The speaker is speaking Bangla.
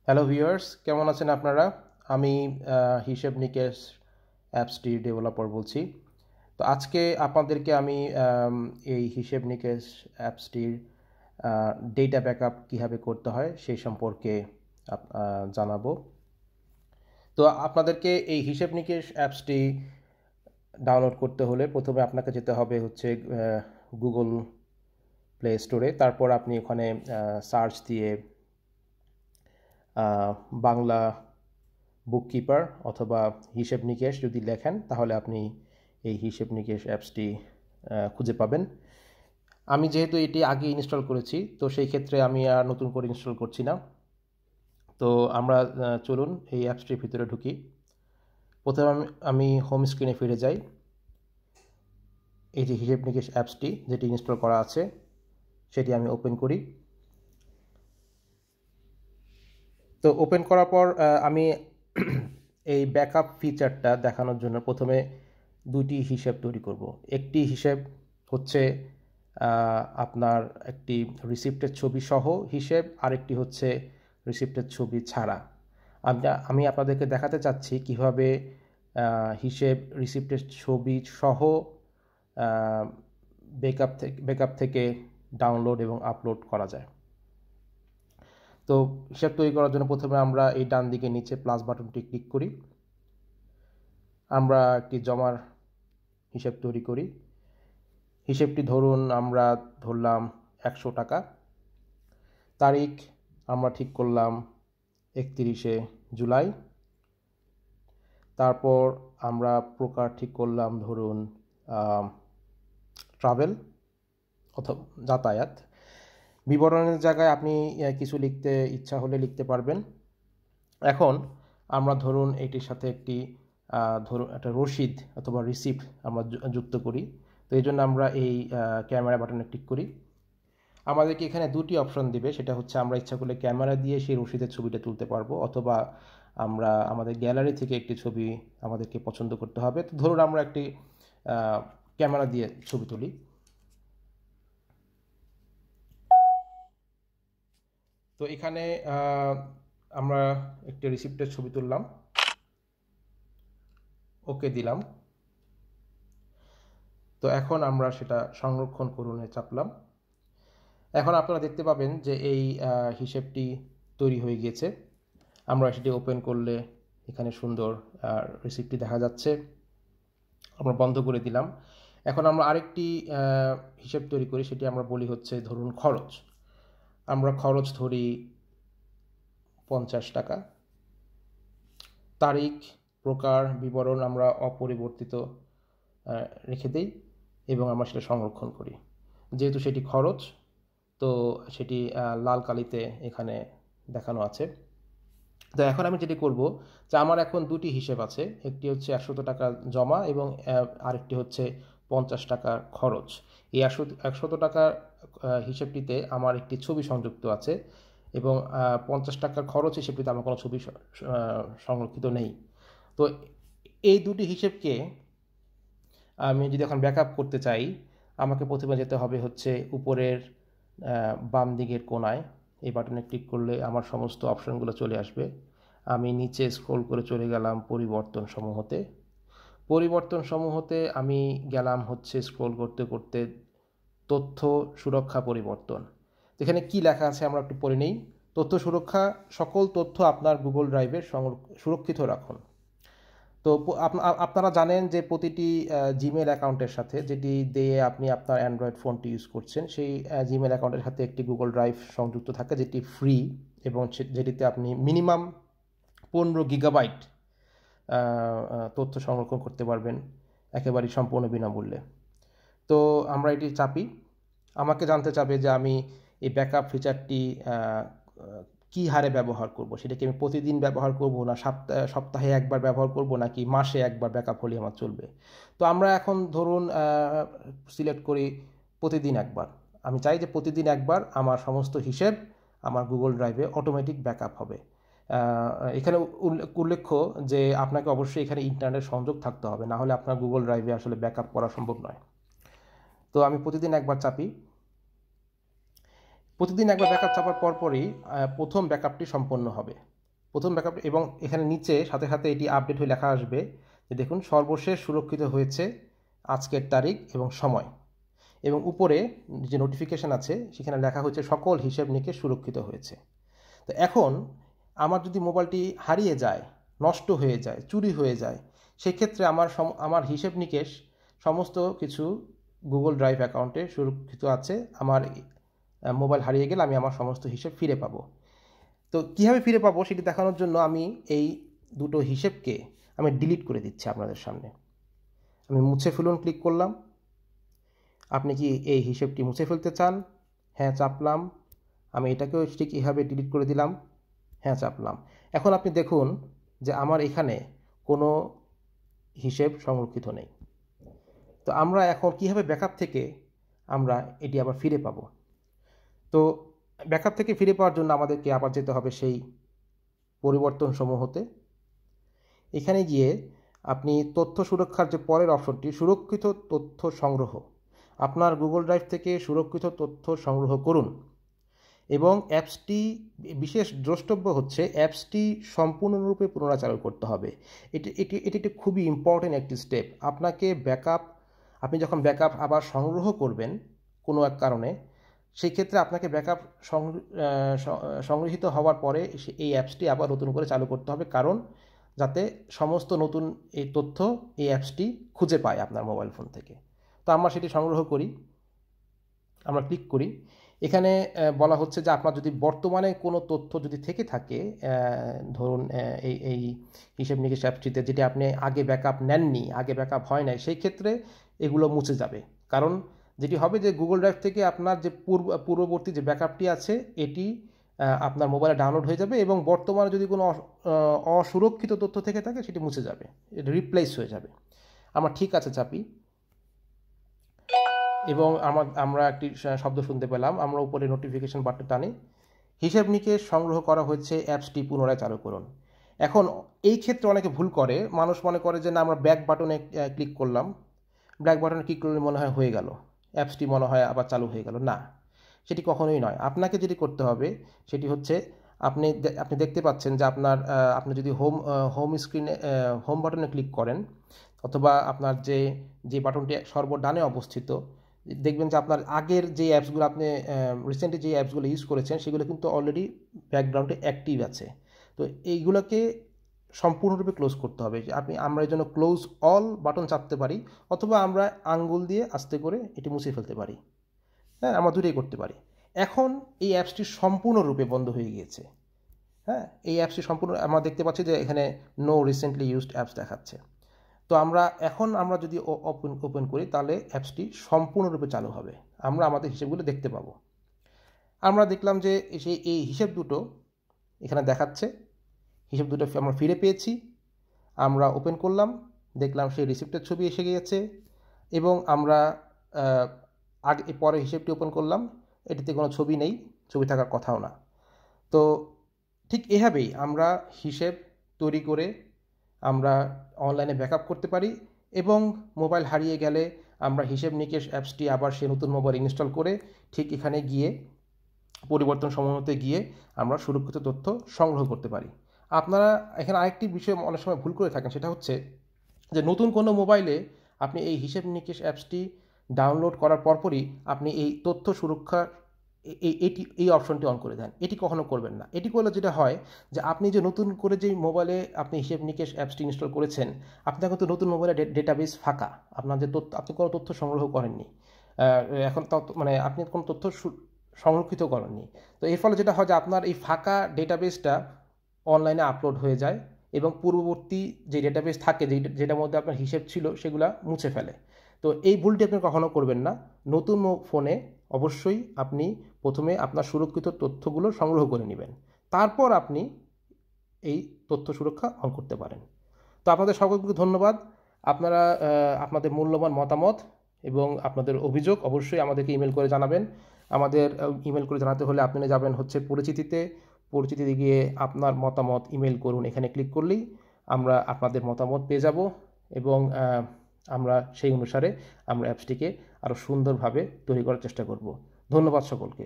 হ্যালো ভিউয়ার্স, কেমন আছেন আপনারা? আমি হিসেব নিকেশ অ্যাপসটির ডেভেলপার বলছি। তো আজকে আপনাদেরকে আমি এই হিসেব নিকেশ অ্যাপসটির ডেটা ব্যাকআপ কীভাবে করতে হয় সেই সম্পর্কে জানাবো। তো আপনাদেরকে এই হিসেব নিকেশ অ্যাপসটি ডাউনলোড করতে হলে প্রথমে আপনাকে যেতে হবে হচ্ছে গুগল প্লে স্টোরে। তারপর আপনি ওখানে সার্চ দিয়ে বাংলা বুককিপার অথবা হিসেব নিকেশ যদি লেখেন তাহলে আপনি এই হিসেব নিকেশ অ্যাপসটি খুঁজে পাবেন। আমি যেহেতু এটি আগে ইনস্টল করেছি, তো সেই ক্ষেত্রে আমি আর নতুন করে ইনস্টল করছি না। তো আমরা চলুন এই অ্যাপসটির ভিতরে ঢুকি। প্রথমে আমি হোম স্ক্রিনে ফিরে যাই। এই যে হিসেব নিকেশ অ্যাপসটি যেটি ইনস্টল করা আছে সেটি আমি ওপেন করি। তো ওপেন করার পর আমি এই ব্যাকআপ ফিচারটা দেখানোর জন্য প্রথমে দুটি হিসেব তৈরি করব। একটি হিসেব হচ্ছে আপনার একটি রিসিপ্টের ছবি সহ হিসেব, আরেকটি হচ্ছে রিসিপ্টের ছবি ছাড়া। আমি আপনাদেরকে দেখাতে চাচ্ছি কিভাবে হিসেব রিসিপ্টের ছবি সহ ব্যাকআপ থেকে ডাউনলোড এবং আপলোড করা যায়। তো হিসাব তৈরি করার জন্য প্রথমে আমরা এই ডান দিকে নিচে প্লাস বাটনটি ক্লিক করি। আমরা একটি জমার হিসাব তৈরি করি। হিসেবটি আমরা ধরলাম 100 টাকা। তারিখ আমরা ঠিক করলাম 31শে জুলাই। তারপর আমরা প্রকার ঠিক করলাম ধরুন ট্রাভেল অথবা যাতায়াত। বিবরণের জায়গায় আপনি কিছু লিখতে ইচ্ছা হলে লিখতে পারবেন। এখন আমরা ধরুন এটির সাথে একটা রসিদ অথবা রিসিপ্ট আমরা যুক্ত করি। তো এই জন্য আমরা এই ক্যামেরা বাটনে ক্লিক করি। আমাদেরকে এখানে দুটি অপশন দিবে, সেটা হচ্ছে আমরা ইচ্ছা করলে ক্যামেরা দিয়ে সেই রসিদের ছবিটা তুলতে পারবো, অথবা আমরা আমাদের গ্যালারি থেকে একটি ছবি আমাদেরকে পছন্দ করতে হবে। তো ধরুন আমরা একটি ক্যামেরা দিয়ে ছবি তুলি। তো এখানে আমরা একটি রিসিপ্টের ছবি তুললাম, ওকে দিলাম। তো এখন আমরা সেটা সংরক্ষণ করুনে চাপলাম। এখন আপনারা দেখতে পাবেন যে এই হিসেবটি তৈরি হয়ে গিয়েছে। আমরা সেটি ওপেন করলে এখানে সুন্দর রিসিপ্টটি দেখা যাচ্ছে। আমরা বন্ধ করে দিলাম। এখন আমরা আরেকটি হিসেব তৈরি করি, সেটি আমরা বলি হচ্ছে ধরুন খরচ। আমরা খরচ ধরি 50 টাকা। তারিখ প্রকার বিবরণ আমরা অপরিবর্তিত রেখে দিই এবং আমরা সেটা সংরক্ষণ করি। যেহেতু সেটি খরচ, তো সেটি লাল কালিতে এখানে দেখানো আছে। তো এখন আমি যেটি করব যে আমার এখন দুটি হিসেব আছে, একটি হচ্ছে 100 টাকা জমা এবং আরেকটি হচ্ছে 50 টাকার খরচ। এই 100 টাকার হিসেবটিতে আমার একটি ছবি সংযুক্ত আছে এবং 50 টাকার খরচ হিসেবটিতে আমার কোনো ছবি সংরক্ষিত নেই। তো এই দুটি হিসেবকে আমি যদি এখন ব্যাকআপ করতে চাই, আমাকে প্রথমে যেতে হবে হচ্ছে উপরের বাম দিকের কোণায়। এই বাটনে ক্লিক করলে আমার সমস্ত অপশনগুলো চলে আসবে। আমি নিচে স্ক্রল করে চলে গেলাম পরিবর্তন সমূহতে আমি গেলাম হচ্ছে স্ক্রল করতে করতে তথ্য সুরক্ষা পরিবর্তন। এখানে কি লেখা আছে আমরা একটু পড়ে নেই। তথ্য সুরক্ষা: সকল তথ্য আপনার গুগল ড্রাইভে সুরক্ষিত রাখুন। তো আপনারা জানেন যে প্রতিটি জিমেল অ্যাকাউন্টের সাথে, যেটি দিয়ে আপনি আপনার অ্যান্ড্রয়েড ফোনটি ইউজ করছেন, সেই জিমেল অ্যাকাউন্টের সাথে একটি গুগল ড্রাইভ সংযুক্ত থাকে, যেটি ফ্রি এবং যেটিতে আপনি মিনিমাম 15 গিগাবাইট তথ্য সংরক্ষণ করতে পারবেন একেবারেই সম্পূর্ণ বিনামূল্যে। তো আমরা এটি চাপি। আমাকে জানতে চাবে যে আমি এই ব্যাকআপ ফিচারটি কী হারে ব্যবহার করব, সেটা কি আমি প্রতিদিন ব্যবহার করব, না সপ্তাহে একবার ব্যবহার করব, নাকি মাসে একবার ব্যাকআপ হলে আমার চলবে। তো আমরা এখন ধরুন সিলেক্ট করি প্রতিদিন একবার। আমি চাই যে প্রতিদিন একবার আমার সমস্ত হিসেব আমার গুগল ড্রাইভে অটোমেটিক ব্যাকআপ হবে। এখানে উল্লেখ্য যে আপনাকে অবশ্যই এখানে ইন্টারনেট সংযোগ থাকতে হবে, না হলে আপনার গুগল ড্রাইভে আসলে ব্যাকআপ করা সম্ভব নয়। তো আমি প্রতিদিন একবার চাপি। প্রতিদিন একবার ব্যাকআপ চাপার পরপরই প্রথম ব্যাকআপটি সম্পন্ন হবে। প্রথম ব্যাকআপ, এবং এখানে নিচে সাথে সাথে এটি আপডেট হয়ে লেখা আসবে যে দেখুন সর্বশেষ সুরক্ষিত হয়েছে আজকের তারিখ এবং সময়, এবং উপরে যে নোটিফিকেশান আছে সেখানে লেখা হচ্ছে সকল হিসেব নিকেশ সুরক্ষিত হয়েছে। তো এখন আমার যদি মোবাইলটি হারিয়ে যায়, নষ্ট হয়ে যায়, চুরি হয়ে যায়, সেক্ষেত্রে আমার হিসেব নিকেশ সমস্ত কিছু গুগল ড্রাইভ অ্যাকাউন্টে সুরক্ষিত আছে। আমার মোবাইল হারিয়ে গেলে আমি আমার সমস্ত হিসেব ফিরে পাবো। তো কীভাবে ফিরে পাবো সেটি দেখানোর জন্য আমি এই দুটো হিসেবকে আমি ডিলিট করে দিচ্ছি আপনাদের সামনে। আমি মুছে ফেলুন ক্লিক করলাম। আপনি কি এই হিসেবটি মুছে ফেলতে চান? হ্যাঁ চাপলাম। আমি এটাকেও ঠিক এভাবে ডিলিট করে দিলাম। হ্যাঁ চাপলাম। এখন আপনি দেখুন যে আমার এখানে কোনো হিসেব সংরক্ষিত নেই। তো আমরা এখন কীভাবে ব্যাকআপ থেকে আমরা এটি আবার ফিরে পাবো? তো ব্যাকআপ থেকে ফিরে পাওয়ার জন্য আমাদেরকে আবার যেতে হবে সেই পরিবর্তন সমূহতে। এখানে গিয়ে আপনি তথ্য সুরক্ষার যে পরের অপশনটি, সুরক্ষিত তথ্য সংগ্রহ, আপনার গুগল ড্রাইভ থেকে সুরক্ষিত তথ্য সংগ্রহ করুন। এবং অ্যাপসটি, বিশেষ দ্রষ্টব্য হচ্ছে অ্যাপসটি সম্পূর্ণরূপে পুনরায় চালু করতে হবে। এটি একটি খুবই ইম্পর্টেন্ট একটি স্টেপ। আপনি যখন ব্যাকআপ আবার সংগ্রহ করবেন কোনো এক কারণে, সেই ক্ষেত্রে আপনাকে ব্যাকআপ সংগৃহীত হওয়ার পরে এই অ্যাপসটি আবার নতুন করে চালু করতে হবে, কারণ যাতে সমস্ত নতুন এই তথ্য এই অ্যাপসটি খুঁজে পায় আপনার মোবাইল ফোন থেকে। তো আমরা সেটি সংগ্রহ করি, আমরা ক্লিক করি। এখানে বলা হচ্ছে যে আপনার যদি বর্তমানে কোনো তথ্য যদি থেকে থাকে, ধরুন এই হিসেব নিকেশ অ্যাপসটিতে যেটি আপনি আগে ব্যাকআপ নেননি, আগে ব্যাকআপ হয় নাই, সেই ক্ষেত্রে এগুলো মুছে যাবে। কারণ যেটি হবে যে গুগল ড্রাইভ থেকে আপনার যে পূর্ববর্তী যে ব্যাকআপটি আছে এটি আপনার মোবাইলে ডাউনলোড হয়ে যাবে, এবং বর্তমানে যদি কোনো অসুরক্ষিত তথ্য থেকে থাকে সেটি মুছে যাবে, এটা রিপ্লেস হয়ে যাবে। আমরা ঠিক আছে চাপি, এবং আমরা একটি শব্দ শুনতে পেলাম। আমরা উপরে নোটিফিকেশন বাটন টানি, হিসাব নিকেশ সংগ্রহ করা হয়েছে, অ্যাপসটি পুনরায় চালু করুন। এখন এই ক্ষেত্রে অনেকে ভুল করে, মানুষ মনে করে যে না আমরা ব্যাক বাটনে ক্লিক করলাম, ব্যাক বাটনে ক্লিক করলে মনে হয় হয়ে গেল, অ্যাপসটি মনে হয় আবার চালু হয়ে গেল। না, সেটি কখনোই নয়। আপনাকে যেটি করতে হবে সেটি হচ্ছে আপনি দেখতে পাচ্ছেন যে আপনি যদি হোম স্ক্রিনে হোম বাটনে ক্লিক করেন, অথবা আপনার যে বাটনটি সর্বডানে অবস্থিত, দেখবেন যে আপনার আগের যে অ্যাপসগুলো আপনি রিসেন্টলি যে অ্যাপসগুলো ইউজ করেছেন সেগুলো কিন্তু অলরেডি ব্যাকগ্রাউন্ডে অ্যাক্টিভ আছে। তো এইগুলোকে সম্পূর্ণরূপে ক্লোজ করতে হবে। আমরা এই জন্য ক্লোজ অল বাটন চাপতে পারি, অথবা আমরা আঙ্গুল দিয়ে আস্তে করে এটি মুছে ফেলতে পারি। হ্যাঁ, আমরা দুটোই করতে পারি। এখন এই অ্যাপসটি সম্পূর্ণরূপে বন্ধ হয়ে গিয়েছে। হ্যাঁ, এই অ্যাপসটি আমরা দেখতে পাচ্ছি যে এখানে নো রিসেন্টলি ইউজড অ্যাপস দেখাচ্ছে। তো আমরা যদি ওপেন করি তাহলে অ্যাপসটি সম্পূর্ণরূপে চালু হবে, আমরা আমাদের হিসেবগুলো দেখতে পাবো। আমরা দেখলাম যে এই হিসেব দুটো এখানে দেখাচ্ছে, হিসেব দুটো আমরা ফিরে পেয়েছি। আমরা ওপেন করলাম, দেখলাম সেই রিসিপ্টের ছবি এসে গিয়েছে, এবং আমরা পরে হিসেবটি ওপেন করলাম, এটিতে কোনো ছবি নেই, ছবি থাকার কথাও না। তো ঠিক এভাবেই আমরা হিসেব তৈরি করে আমরা অনলাইনে ব্যাকআপ করতে পারি, এবং মোবাইল হারিয়ে গেলে আমরা হিসেব নিকেশ অ্যাপসটি আবার সে নতুন মোবাইল ইনস্টল করে ঠিক এখানে গিয়ে পরিবর্তন সমূহতে গিয়ে আমরা সুরক্ষিত তথ্য সংগ্রহ করতে পারি। আপনারা এখানে আরেকটি বিষয় অনেক সময় ভুল করে থাকেন, সেটা হচ্ছে যে নতুন কোনো মোবাইলে আপনি এই হিসেব নিকেশ অ্যাপসটি ডাউনলোড করার পরপরই আপনি এই তথ্য সুরক্ষা এই অপশনটি অন করে দেন। এটি কখনো করবেন না। এটি করলে যেটা হয় যে আপনি যে নতুন করে যে মোবাইলে আপনি হিসেব নিকেশ অ্যাপসটি ইনস্টল করেছেন, আপনার কিন্তু নতুন মোবাইলের ডেটাবেস ফাঁকা, আপনার যে তথ্য আপনি কোনো তথ্য সংগ্রহ করেননি, এখন আপনি কোনো তথ্য সংরক্ষিত করেননি। তো এর ফলে যেটা হয় যে আপনার এই ফাঁকা ডেটাবেসটা অনলাইনে আপলোড হয়ে যায়, এবং পূর্ববর্তী যে ডেটাবেস থাকে যেটার মধ্যে আপনার হিসেব ছিল সেগুলো মুছে ফেলে। তো এই ভুলটি আপনি কখনো করবেন না। নতুন ফোনে অবশ্যই আপনি প্রথমে আপনার সুরক্ষিত তথ্যগুলো সংগ্রহ করে নেবেন, তারপর আপনি এই তথ্য সুরক্ষা অন করতে পারেন। তো আপনাদের সকলকে ধন্যবাদ। আপনারা আপনাদের মূল্যবান মতামত এবং আপনাদের অভিযোগ অবশ্যই আমাদেরকে ইমেল করে জানাবেন। আমাদের ইমেল করে জানাতে হলে আপনি যাবেন হচ্ছে পরিচিতিতে গিয়ে আপনার মতামত ইমেল করুন, এখানে ক্লিক করলেই আমরা আপনাদের মতামত পেয়ে যাব, এবং আমরা সেই অনুসারে আমরা অ্যাপসটিকে আরও সুন্দরভাবে তৈরি করার চেষ্টা করব। ধন্যবাদ সকলকে।